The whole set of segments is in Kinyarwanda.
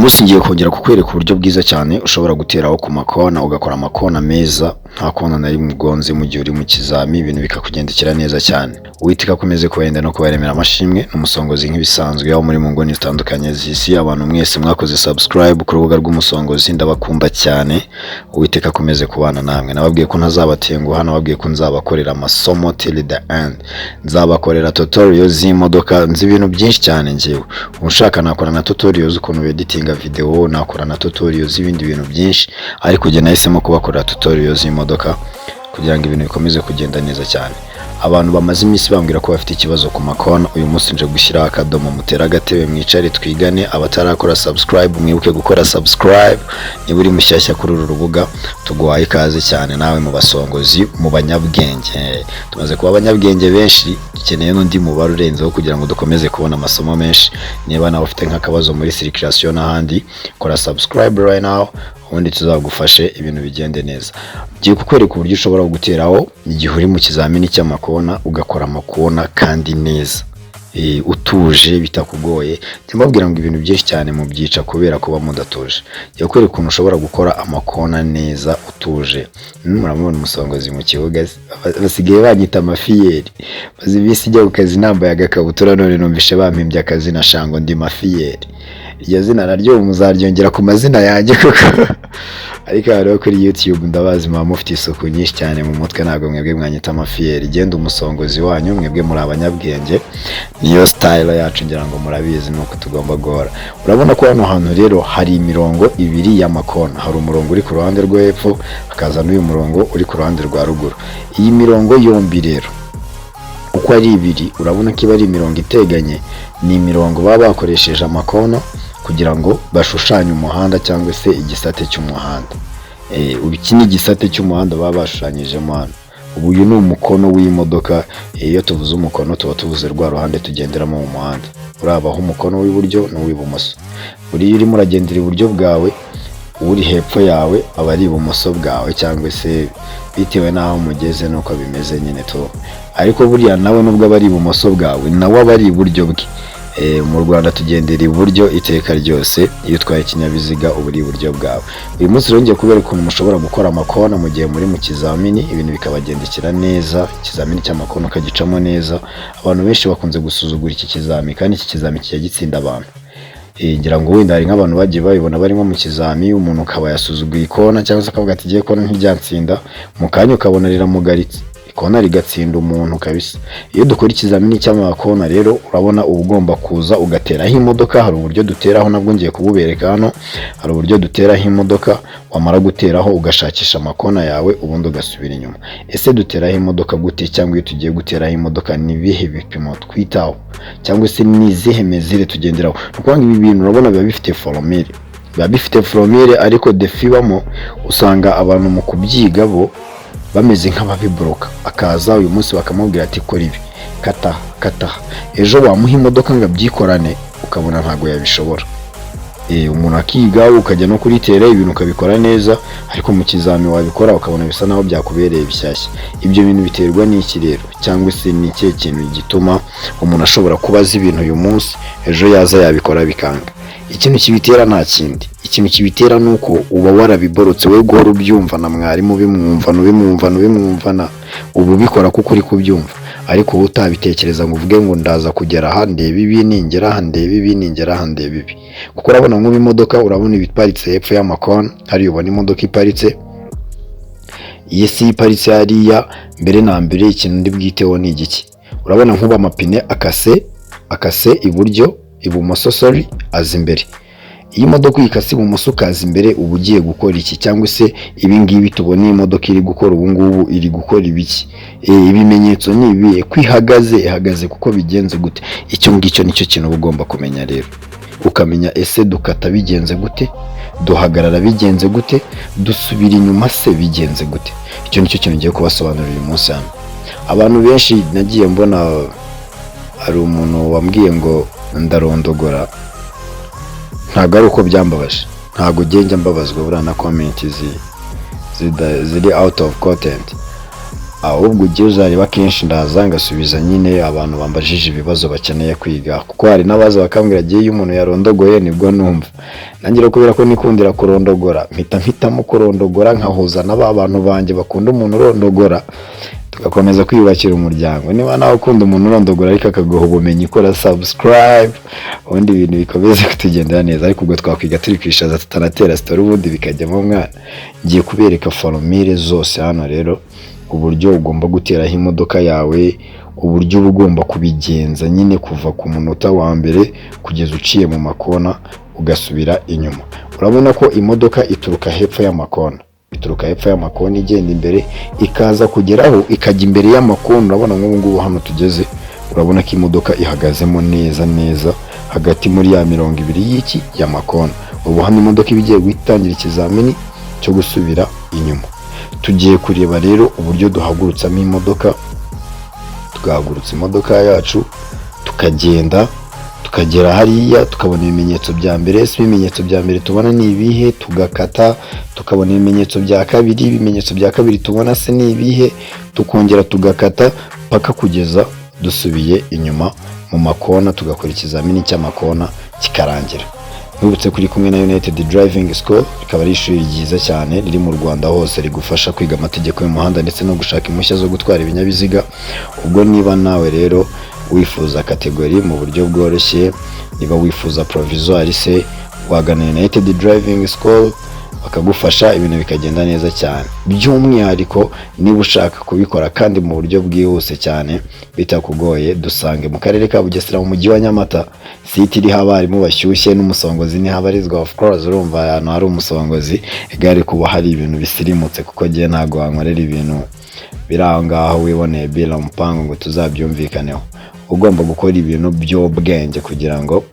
munsi ngiye kongera kukwereka uburyo bwiza cyane ushobora guteraho ku makona ugakora amakona meza nta kona na rimwe ugonze mu gihe uri mu kizami, ibintu bikakugendekera neza cyane. Uwiteka akomeze kubarinda no kubaremera amashimwe n'umusongozi nk'ibisanzwe aho muri mu nguni zitandukanye z'isi. Abantu mwese mwakoze subscribe ku rubuga rw'umusongozi ndabakumva cyane. Uwiteka akomeze kubana namwe. Nababwiye ko ntazabatenguha, nababwiye ko nzabakorera amasomo till the end, nzabakorera tutorials z'imodoka, nzi ibintu byinshi cyane. Ngewe ushaka nakora na tutorials ukuntu editinga video, nakora na tutorials z'ibindi bintu byinshi, ariko je nahisemo kubakorera tutorials z'imodoka kugira ngo ibintu bikomeze kugenda neza cyane. Abantu bamaze iminsi bambwira ko bafite ikibazo ku makona, uyu munsi nje gushyira akadomo mutera agatebe mwicare twigane. Abatarakora subscribe mwibuke gukora subscribe, niba uri mushyashya kuri uru rubuga tuguhaye ikaze cyane nawe mu basongozi mu banyabwenge. Tumaze kuba abanyabwenge benshi, dukeneye n'undi mubare urenzeho kugira ngo dukomeze kubona amasomo menshi. Niba nawe ufite nk'akabazo muri circulation n'ahandi, kora subscribe right now ubundi tuzagufashe ibintu bigende neza. Giye kukwereka uburyo ushobora guteraho igihe uri mu kizamini cy'amakona ugakora amakona kandi neza, utuje bitakugoye. Ndababwira ngo ibintu byinshi cyane mu byica kubera kuba mudatuje. Giye kukwereka ukuntu ushobora gukora amakona neza utuje. Muramubona umusongozi mu kibuga, basigaye banyita amafiyeri. Bazi bisi ijya ku kazi nambaye agakabutura, none numvishe bampimbye akazi na shango ndi mafiyeri. Iryo zina naryo muzaryongera ku mazina yanjye koko. Ariko hariho kuri YouTube ndabazi mama mufite isuku nyinshi cyane mu mutwe, ntabwo mwebwe mwanyita amafiyeri. Genda umusongozi wanyu, mwebwe muri abanyabwenge, niyo style yacu ngira ngo murabizi nuko tugomba guhora. Urabona ko hano hantu rero hari imirongo ibiri y'amakona, hari umurongo uri ku ruhande rwo hepfo, hakaza n'uyu murongo uri ku ruhande rwa ruguru. Iyi mirongo yombi rero uko ari ibiri, urabona ko iba ari imirongo iteganye, ni imirongo baba bakoresheje amakona kugira ngo bashushanye umuhanda cyangwa se igisate cy'umuhanda. Iki ni igisate cy'umuhanda baba bashushanyijemo hano. Uyu ni umukono w'imodoka. Iyo tuvuze umukono tuba tuvuze rwa ruhande tugenderamo mu muhanda. Urabaho umukono w'iburyo n'uw'ibumoso. Uri urimo uragendera iburyo bwawe, uri hepfo yawe aba ari ibumoso bwawe, cyangwa se bitewe n'aho mugeze nuko bimeze nyine to. Ariko buriya nawe nubwo aba ari ibumoso bwawe, nawe aba ari iburyo bwe. Mu Rwanda tugendera iburyo iteka ryose, iyo utwaye ikinyabiziga uba uri iburyo bwawe. Uyu munsi rero ngiye kubereka ukuntu mushobora gukora amakona mu gihe muri mu kizamini, ibintu bikabagendekera neza, ikizamini cy'amakona ukagicamo neza. Abantu benshi bakunze gusuzugura iki kizamini, kandi iki kizamini kijya gitsinda abantu. Ngira ngo wenda hari nk'abantu bagiye babibona bari nko mu kizami, umuntu ukaba yasuzuguye ikona cyangwa se akavuga ati giye kona ntibyansinda, mu kanya ukabona riramugaritse, ikona rigatsinda umuntu kabisa. Iyo dukora ikizamini cy'amakona rero urabona uba ugomba kuza ugateraho imodoka. Hari uburyo duteraho nabwo ngiye kububereka hano. Hari uburyo duteraho imodoka, wamara guteraho ugashakisha amakona yawe ubundi ugasubira inyuma. Ese duteraho imodoka gute, cyangwa iyo tugiye guteraho imodoka ni bihe bipimo twitaho, cyangwa se ni izihe mezire tugenderaho? Nukuvuga ngo ibi bintu urabona biba bifite formule, ariko defi bamo usanga abantu mu kubyiga bo bameze nk'ababibroka. Akaza uyu munsi bakamubwira ati kora ibi, kata. Ejo bamuha imodoka ngo abyikorane, ukabona ntago yabishobora. Umuntu akiga ukajya no kuri tere ibintu ukabikora neza, ariko mu kizami wabikora ukabona bisa naho byakubereye bishyashya. Ibyo bintu biterwa n'iki rero, cyangwa se ni ikihe kintu gituma umuntu ashobora kubaza ibintu uyu munsi ejo yaza yabikora bikanga? Ikintu kibitera nta kindi, ikintu kibitera nuko uba warabiborotse we guhora ubyumva na mwarimu bimwumvana ubu bikora kuko uri kubyumva, ariko uba utabitekereza ngo uvuge ngo ndaza kugera aha ndeba ibi, ningera aha ndeba ibi, ningera aha ndeba ibi. Kuko urabona nk'ubu imodoka, urabona ibiparitse hepfo y'amakona, hari ubona imodoka iparitse, iyi si iparitse hariya. Mbere na mbere ikintu ndi bwiteho ni igiki? Urabona nk'ubu amapine akase ibumoso aza imbere. Iyi modoka uyikase ibumoso ukaza imbere, uba ugiye gukora iki? Cyangwa se ibi ngibi tubona iyi modoka iri gukora ubu ngubu iri gukora ibiki? Ibimenyetso ni ibi, ihagaze kuko bigenze gute? Icyo ngicyo nicyo kintu uba ugomba kumenya rero, ukamenya ese dukata bigenze gute, duhagarara bigenze gute, dusubira inyuma se bigenze gute? Icyo nicyo kintu ngiye kubasobanurira uyu munsi hano. Abantu benshi nagiye mbona, hari umuntu wambwiye ngo ndarondogora. Ntabwo ari uko byambabaje, ntabwo njya mbabazwa buriya na comment ziri out of content. ahubwo ugiye uzareba kenshi ndaza ngasubiza nyine abantu bambajije ibibazo bakeneye kwiga, kuko hari n'abaza bakambwira agiye iyo umuntu yarondogoye nibwo numva nangira kubera ko nikundira kurondogora mpitamo kurondogora nkahuza n'aba bantu banjye bakunda umuntu urondogora tugakomeza kwiyubakira umuryango. Niba nawe ukunda umuntu urondogora ariko akaguha ubumenyi, kora subscribe ubundi ibintu bikomeze kutugendera neza. Ariko ubwo twakwiga turi kwishaza tutanatera story ubundi bikajyamo mwana. Ngiye kubereka formule zose hano rero, uburyo ugomba guteraho imodoka yawe, uburyo uba ugomba kubigenza nyine kuva ku munota wa mbere kugeza uciye mu makona ugasubira inyuma. Urabona ko imodoka ituruka hepfo y'amakona, igenda imbere ikaza kugeraho ikajya imbere y'amakona. Urabona nk'ubu ngubu hano tugeze, urabona ko imodoka ihagazemo neza hagati muri ya 200 y'iki y'amakona. Ubu hano imodoka ibigiye gutangira ikizamini cyo gusubira inyuma. Tugiye kureba rero uburyo duhagurutsamo imodoka, tugahagurutsa imodoka yacu tukagenda tukagera hariya tukabona ibimenyetso bya mbere. Ibimenyetso bya mbere tubona ni ibihe, tugakata tukabona ibimenyetso bya kabiri. Ibimenyetso bya kabiri tubona se ni ibihe, tukongera tugakata paka kugeza dusubiye inyuma mu makona, tugakora ikizamini cy'amakona kikarangira. Nubutse kuri kumwe na United Driving School, rikaba ari ishuri ryiza cyane riri mu Rwanda hose rigufasha kwiga amategeko y'umuhanda ndetse no gushaka impushya zo gutwara ibinyabiziga. Ubwo niba nawe rero wifuza kategori mu buryo bworoshye, niba wifuza provisoire se, wagana United Driving School bakagufasha ibintu bikagenda neza cyane. By'umwihariko niba ushaka kubikora kandi mu buryo bwihuse cyane bitakugoye, dusange mu karere ka Bugesera mu mujyi wa Nyamata. Site iri abarimu bashyushye n'umusongozi ni habarizwa. Of course urumva ahantu hari umusongozi igare kuba hari ibintu bisirimutse, kuko giye ntago wankorera ibintu biraho ngaho wiboneye bila mupango ngo tuzabyumvikaneho. Ugomba gukora ibintu by'ubwenge kugira ngo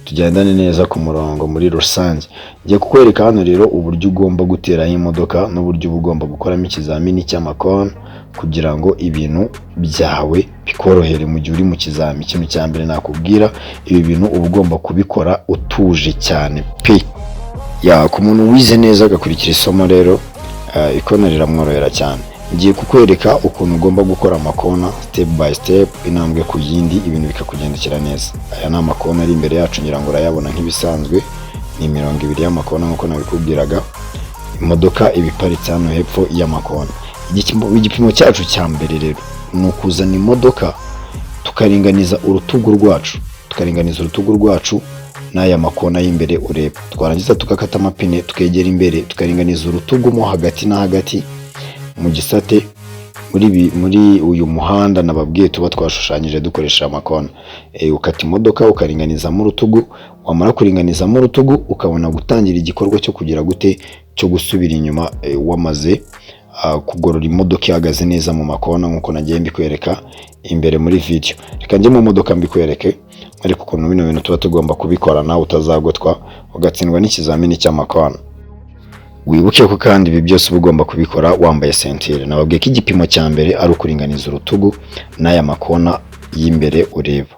tugendane neza ku murongo muri rusange. Ngiye kukwereka hano rero uburyo ugomba guteraho imodoka n'uburyo ugomba gukoramo ikizamini cy'amakona kugira ngo ibintu byawe bikorohere mu gihe uri mu kizamini. Ikintu cya mbere nakubwira, ibi bintu uba ugomba kubikora utuje cyane pe. Ku muntu wize neza agakurikira isomo rero, ikona riramworohera cyane. Ngiye kukwereka ukuntu ugomba gukora amakona step by step, intambwe ku yindi, ibintu bikakugendekera neza. Aya ni amakona ari imbere yacu, ngira ngo urayabona nk'ibisanzwe, ni 200 y'amakona nkuko nabikubwiraga. Imodoka ibiparitse hano hepfo y'amakona. Igipimo cyacu cya mbere rero ni ukuzana imodoka tukaringaniza urutugu rwacu n'aya makona y'imbere ureba. Twarangiza tukakata amapine tukegera imbere tukaringaniza urutugu mo hagati na hagati mu gisate muri uyu muhanda nababwiye tuba twashushanyije dukoresha amakona. Ukata imodoka ukaringaniza mu rutugu, wamara kuringaniza mu rutugu ukabona gutangira igikorwa cyo kugira gute cyo gusubira inyuma, wamaze kugorora imodoka ihagaze neza mu makona nkuko nagiye mbikwereka imbere muri video. Reka njye mu modoka mbikwereke ariko ukuntu bino bintu tuba tugomba kubikora nawe utazagotwa ugatsindwa n'ikizamini cy'amakona. Wibuke ko kandi ibi byose uba ugomba kubikora wambaye sentire. Nababwiye ko igipimo cya mbere ari ukuringaniza urutugu n'aya makona y'imbere ureba.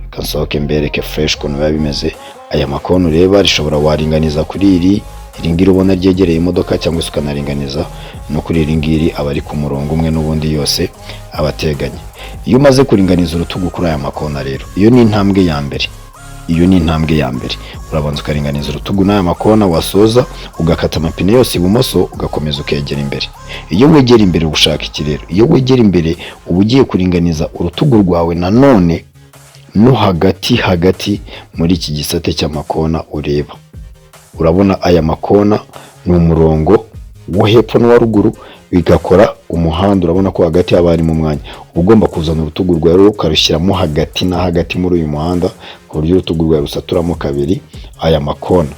Reka nsohoke mbereke fresh ukuntu biba bimeze. Aya makona ureba rishobora waringaniza kuri iri ngiri ubona ryegereye imodoka, cyangwa se ukanaringaniza no kuri iri ngiri aba ari ku murongo umwe n'ubundi yose abateganye. Iyo umaze kuringaniza urutugu kuri aya makona rero, iyo ni intambwe ya mbere. Urabanza ukaringaniza urutugu n'aya makona, wasoza ugakata amapine yose ibumoso ugakomeza ukegera imbere. Iyo wegera imbere ugushaka iki rero, iyo wegera imbere uba ugiye kuringaniza urutugu rwawe nanone no hagati muri iki gisate cy'amakona ureba. Urabona aya makona ni umurongo wo hepfo n'uwa ruguru bigakora umuhanda. Urabona ko hagati haba harimo umwanya. Ugomba kuzana urutugu rwawe ukarushyiramo hagati na hagati muri uyu muhanda ku buryo urutugu rwawe rusaturamo kabiri aya makona.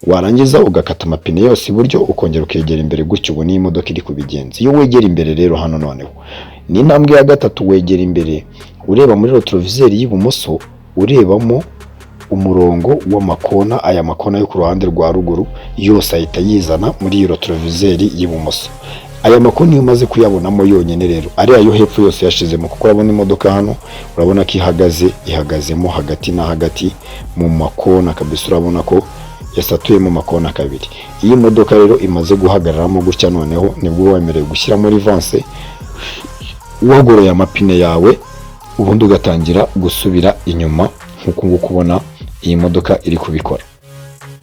Warangiza ugakata amapine yose iburyo ukongera ukegera imbere, gutyo ubona iyi modoka iri kubigenza. Iyo wegera imbere rero hano noneho ni intambwe ya gatatu, wegera imbere ureba muri retroviseur y'ibumoso, urebamo umurongo w'amakona. Aya makona yo ku ruhande rwa ruguru yose ahita yizana muri retroviseur y'ibumoso. Aya makona iyo umaze kuyabonamo yonyine rero, ari ayo hepfo yose yashizemo, kuko urabona imodoka hano urabona ko ihagazemo hagati na hagati mu makona kabisa. Urabona ko yasatuye mu makona kabiri. Iyi modoka rero imaze guhagararamo gutya, noneho nibwo wemerewe gushyira muri vance wagoroye amapine yawe, ubundi ugatangira gusubira inyuma nk'uko nguko ubona iyi modoka iri kubikora.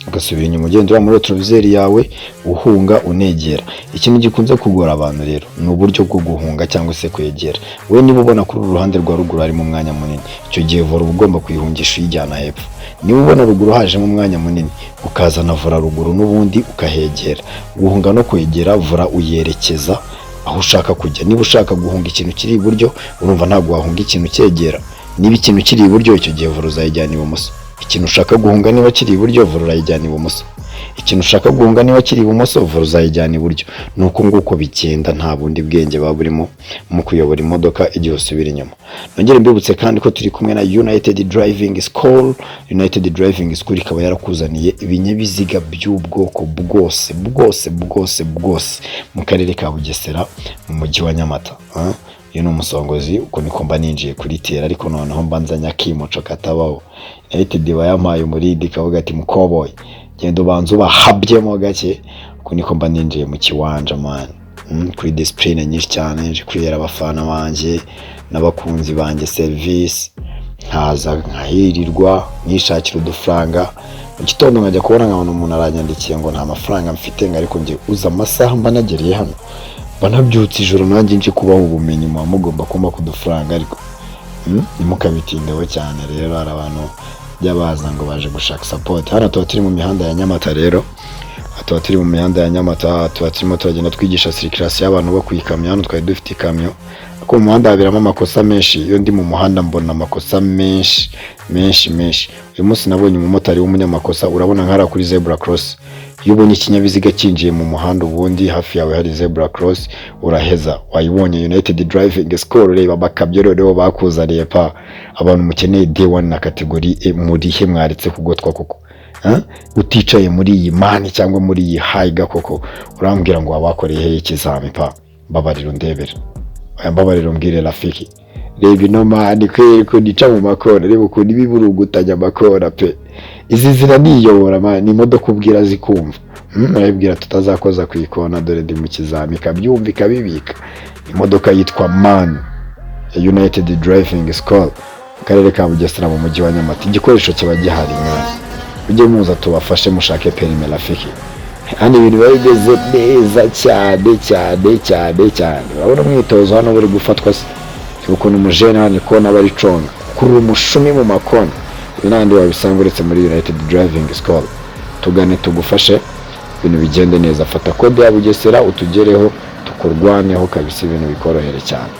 Ugasubira inyuma ugendera muri retroviseur yawe, uhunga unegera. Ikintu gikunze kugora abantu rero ni uburyo bwo guhunga cyangwa se kwegera. We niba ubona kuri uruhande rwa ruguru harimo umwanya munini, icyo gihe vora ugomba kuyihungisha uyijyana hepfo. Niba ubona ruguru hajemo umwanya munini, ukazana vora ruguru n'ubundi ukahegera. Guhunga no kwegera, vora uyerekeza aho ushaka kujya. Niba ushaka guhunga ikintu kiri iburyo, urumva ntabwo wahunga ikintu cyegera. Niba ikintu kiri iburyo, icyo gihe vora uzayijyana ibumoso. Ikintu ushaka guhunga niba kiri iburyo, vora urayijyana ibumoso. Ikintu ushaka guhunga niba kiri ibumoso, vora uzayijyana iburyo. Nuko nguko bigenda, nta bundi bwenge baburimo mu kuyobora imodoka igihe usubira inyuma. Nongere mbibutse kandi ko turi kumwe na United Driving School. United Driving School ikaba yarakuzaniye ibinyabiziga by'ubwoko bwose mu karere ka Bugesera mu mujyi wa Nyamata. Iyo ni umusongozi, uko niko mba ninjiye kuri tera, ariko noneho mbanzanya kimoco katabaho. United bayampaye umuridi kavuga ati mukoboy genda ubanza ubahabyemo gake, uko niko mba ninjiye mu kiwanja man. Kuri discipline nyinshi cyane, nje kwiyera abafana banje n'abakunzi banje service, nkaza nkahirirwa nishakira udufaranga. Mu gitondo nkajya kubona nkabona umuntu aranyandikiye ngo nta mafaranga mfite, ariko ngiye uza amasaha mba nagereye hano, banabyutse ijoro nanjye nje kubaho ubumenyi mugomba kumpa kudufaranga, ariko nimukabitindeho cyane. Rero hari abantu byabaza ngo baje gushaka support. Hano tuba turi mu mihanda ya Nyamata, rero tuba turi mu mihanda ya Nyamata, tuba turimo turagenda twigisha circulation y'abantu bo kuyikamyo. Hano twari dufite ikamyo, ariko mu muhanda habiramo amakosa menshi. Iyo ndi mu muhanda mbona amakosa menshi. Uyu munsi nabonye umumotari w'umunyamakosa. Urabona nkara kuri zebra cross, iyo ubonye ikinyabiziga kinjiye mu muhanda ubundi hafi yawe hari zebra cross, uraheza wayibonye. United Driving School reba bakabyo rero bakuzaniye pa abantu mukeneye D1 na category E, muri he mwaretse kugotwa koko? Uticaye muri iyi mani cyangwa muri iyi haiga koko, urambwira ngo wabakoreye he ikizami pa? Babariro ndebera, mbabariro mbwire Rafiki, reba ino mani ko nica mu makona, reba ukuntu ibiburugutanya amakona pe. Izi zira niyobora man, ni imodoka ubwira zikumva. Arabibwira tutazakoza kwikona, dore ndi mu kizami kabyumva ikabibika. Imodoka yitwa MAN ya United Driving School, karere ka Bugesera mu mujyi wa Nyamata. Igikoresho kiba gihari mwana, ujye muza tubafashe mushake perime Rafiki. Hano ibintu biba bimeze neza cyane. Urabona umwitozo hano buri gufatwa se, ukuntu umujene hano ikona bari conga kuri umushumi mu makona. Ibinandi wabisanga uretse muri United Driving School. Tugane tugufashe ibintu bigende neza. Fata kode ya Bugesera utugereho, tukurwaneho kabisa, ibintu bikorohere cyane.